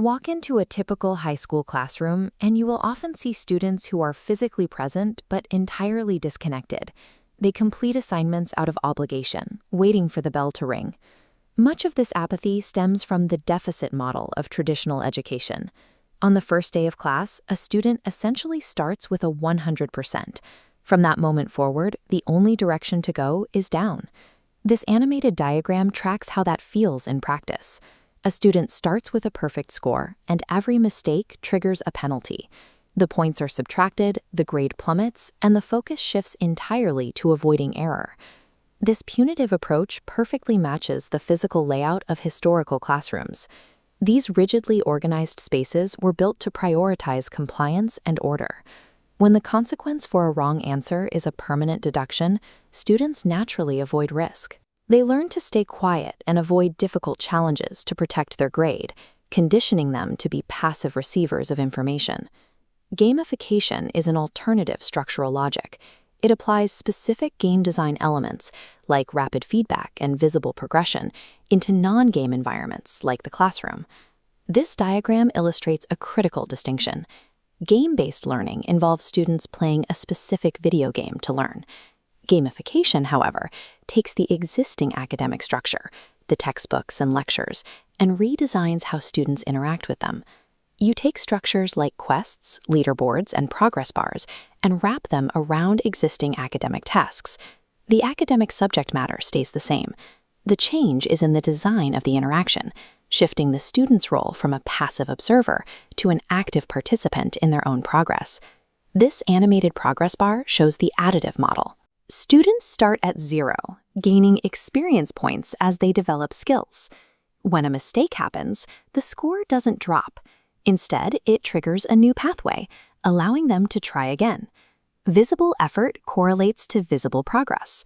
Walk into a typical high school classroom, and you will often see students who are physically present but entirely disconnected. They complete assignments out of obligation, waiting for the bell to ring. Much of this apathy stems from the deficit model of traditional education. On the first day of class, a student essentially starts with a 100%. From that moment forward, the only direction to go is down. This animated diagram tracks how that feels in practice. A student starts with a perfect score, and every mistake triggers a penalty. The points are subtracted, the grade plummets, and the focus shifts entirely to avoiding error. This punitive approach perfectly matches the physical layout of historical classrooms. These rigidly organized spaces were built to prioritize compliance and order. When the consequence for a wrong answer is a permanent deduction, students naturally avoid risk. They learn to stay quiet and avoid difficult challenges to protect their grade, conditioning them to be passive receivers of information. Gamification is an alternative structural logic. It applies specific game design elements, like rapid feedback and visible progression, into non-game environments like the classroom. This diagram illustrates a critical distinction. Game-based learning involves students playing a specific video game to learn. Gamification, however, takes the existing academic structure, the textbooks and lectures, and redesigns how students interact with them. You take structures like quests, leaderboards, and progress bars and wrap them around existing academic tasks. The academic subject matter stays the same. The change is in the design of the interaction, shifting the student's role from a passive observer to an active participant in their own progress. This animated progress bar shows the additive model. Students start at 0, gaining experience points as they develop skills. When a mistake happens, the score doesn't drop. Instead, it triggers a new pathway, allowing them to try again. Visible effort correlates to visible progress.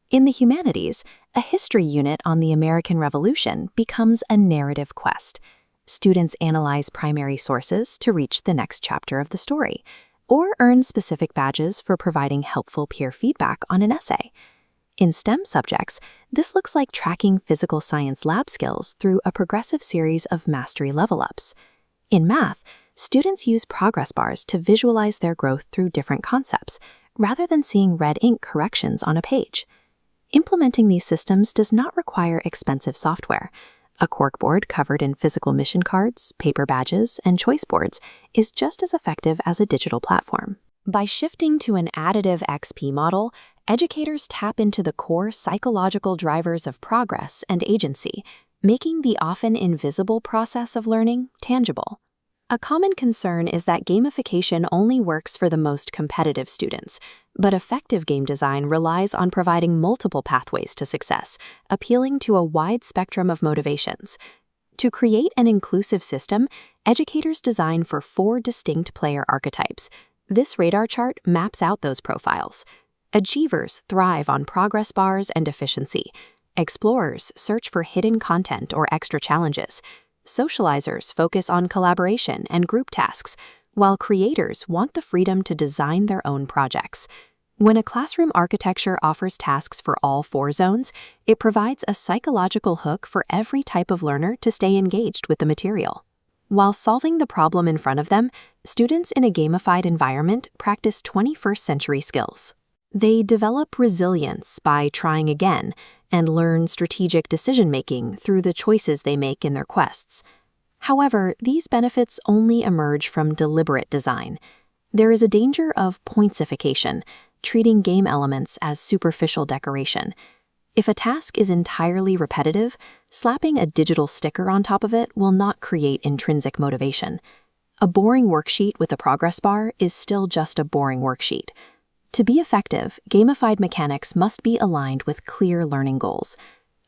In the humanities, a history unit on the American Revolution becomes a narrative quest. Students analyze primary sources to reach the next chapter of the story, or earn specific badges for providing helpful peer feedback on an essay. In STEM subjects, this looks like tracking physical science lab skills through a progressive series of mastery level-ups. In math, students use progress bars to visualize their growth through different concepts, rather than seeing red ink corrections on a page. Implementing these systems does not require expensive software. A corkboard covered in physical mission cards, paper badges, and choice boards is just as effective as a digital platform. By shifting to an additive XP model, educators tap into the core psychological drivers of progress and agency, making the often invisible process of learning tangible. A common concern is that gamification only works for the most competitive students, but effective game design relies on providing multiple pathways to success, appealing to a wide spectrum of motivations. To create an inclusive system, educators design for 4 distinct player archetypes. This radar chart maps out those profiles. Achievers thrive on progress bars and efficiency. Explorers search for hidden content or extra challenges. Socializers focus on collaboration and group tasks, while creators want the freedom to design their own projects. When a classroom architecture offers tasks for all 4 zones, it provides a psychological hook for every type of learner to stay engaged with the material. While solving the problem in front of them, students in a gamified environment practice 21st century skills. They develop resilience by trying again and learn strategic decision-making through the choices they make in their quests. However, these benefits only emerge from deliberate design. There is a danger of pointsification, treating game elements as superficial decoration. If a task is entirely repetitive, slapping a digital sticker on top of it will not create intrinsic motivation. A boring worksheet with a progress bar is still just a boring worksheet. To be effective, gamified mechanics must be aligned with clear learning goals.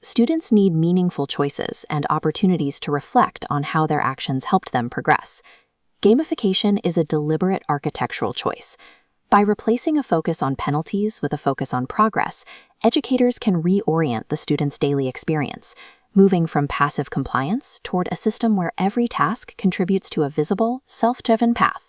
Students need meaningful choices and opportunities to reflect on how their actions helped them progress. Gamification is a deliberate architectural choice. By replacing a focus on penalties with a focus on progress, educators can reorient the student's daily experience, moving from passive compliance toward a system where every task contributes to a visible, self-driven path.